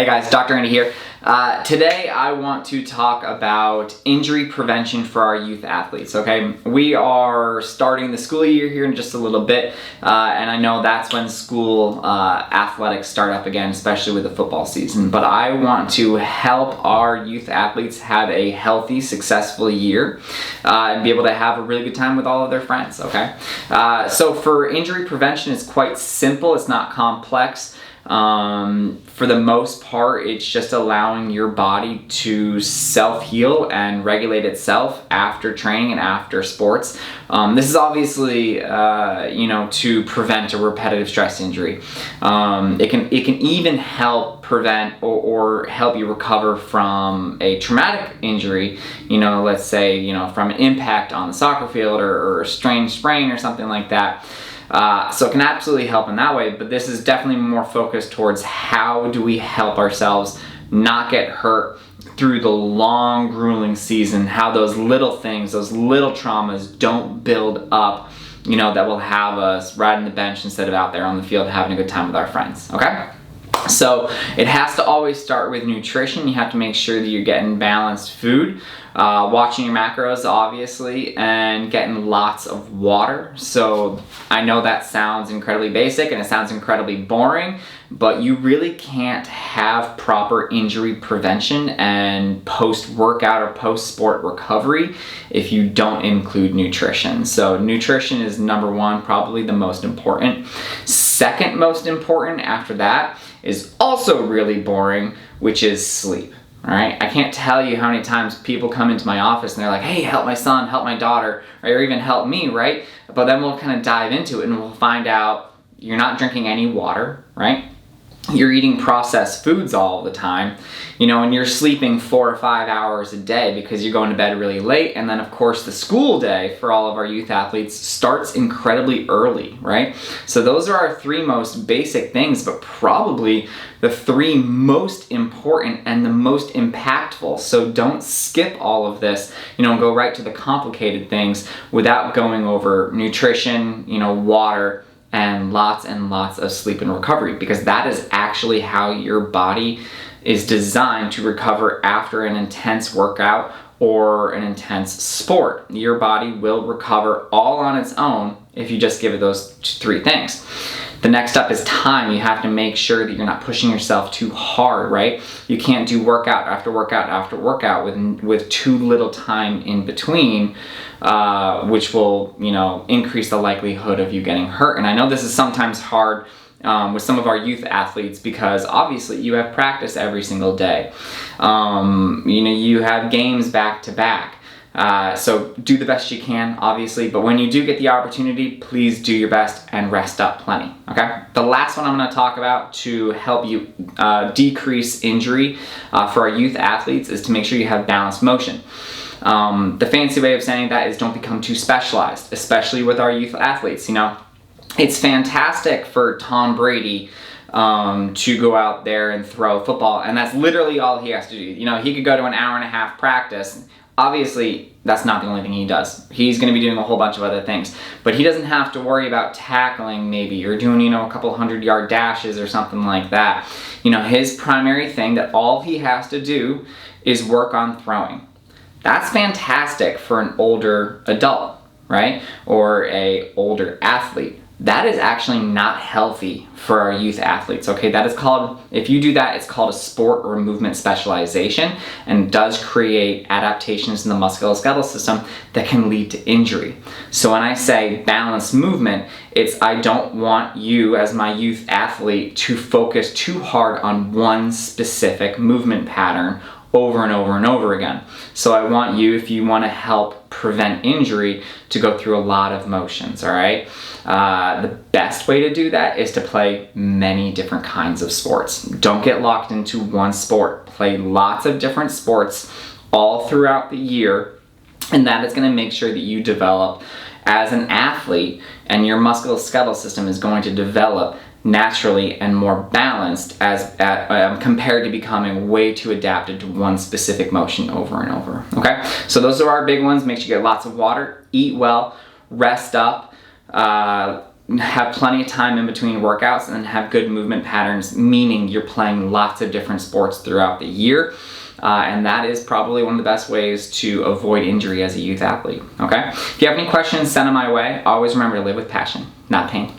Hey guys, Dr. Andy here. Today I want to talk about injury prevention for our youth athletes, okay? We are starting the school year here in just a little bit, and I know that's when school athletics start up again, especially with the football season. But I want to help our youth athletes have a healthy, successful year and be able to have a really good time with all of their friends, okay? So for injury prevention, it's quite simple. It's not complex. For the most part, it's just allowing your body to self-heal and regulate itself after training and after sports. This is obviously, to prevent a repetitive stress injury. It can even help prevent or help you recover from a traumatic injury. Let's say, from an impact on the soccer field or a strained sprain or something like that. So it can absolutely help in that way, but this is definitely more focused towards how do we help ourselves not get hurt through the long, grueling season, how those little things, those little traumas don't build up, that will have us riding the bench instead of out there on the field having a good time with our friends, okay? So it has to always start with nutrition. You have to make sure that you're getting balanced food, watching your macros obviously, and getting lots of water. So I know that sounds incredibly basic and it sounds incredibly boring, but you really can't have proper injury prevention and post-workout or post-sport recovery if you don't include nutrition. So nutrition is number one, probably the most important. Second most important after that is also really boring, which is sleep. All right, I can't tell you how many times people come into my office and they're like, hey, help my son, help my daughter, or even help me, right? But then we'll kind of dive into it and we'll find out you're not drinking any water, right? You're eating processed foods all the time, and you're sleeping 4 or 5 hours a day because you're going to bed really late. And then of course the school day for all of our youth athletes starts incredibly early, right? So those are our three most basic things, but probably the three most important and the most impactful. So don't skip all of this, go right to the complicated things without going over nutrition, water, and lots of sleep and recovery, because that is actually how your body is designed to recover after an intense workout or an intense sport. Your body will recover all on its own if you just give it those three things. The next up is time. You have to make sure that you're not pushing yourself too hard, right? You can't do workout after workout after workout with too little time in between, which will, increase the likelihood of you getting hurt. And I know this is sometimes hard with some of our youth athletes because obviously you have practice every single day. You have games back to back. So do the best you can, obviously, but when you do get the opportunity, please do your best and rest up plenty, okay? The last one I'm going to talk about to help you decrease injury for our youth athletes is to make sure you have balanced motion. The fancy way of saying that is don't become too specialized, especially with our youth athletes. It's fantastic for Tom Brady to go out there and throw football, and that's literally all he has to do. He could go to an hour and a half practice. Obviously, that's not the only thing he does. He's going to be doing a whole bunch of other things. But he doesn't have to worry about tackling maybe or doing, a couple 100-yard dashes or something like that. His primary thing that all he has to do is work on throwing. That's fantastic for an older adult, right? Or a older athlete. That is actually not healthy for our youth athletes, okay? That is called, if you do that, it's called a sport or movement specialization, and does create adaptations in the musculoskeletal system that can lead to injury. So when I say balanced movement, it's I don't want you as my youth athlete to focus too hard on one specific movement pattern over and over and over again. So I want you, if you want to help prevent injury, to go through a lot of motions, all right? The best way to do that is to play many different kinds of sports. Don't get locked into one sport. Play lots of different sports all throughout the year, and that is going to make sure that you develop as an athlete, and your musculoskeletal system is going to develop naturally and more balanced as compared to becoming way too adapted to one specific motion over and over, okay? So those are our big ones. Make sure you get lots of water, eat well, rest up, have plenty of time in between workouts and have good movement patterns, meaning you're playing lots of different sports throughout the year. And that is probably one of the best ways to avoid injury as a youth athlete, okay? If you have any questions, send them my way. Always remember to live with passion, not pain.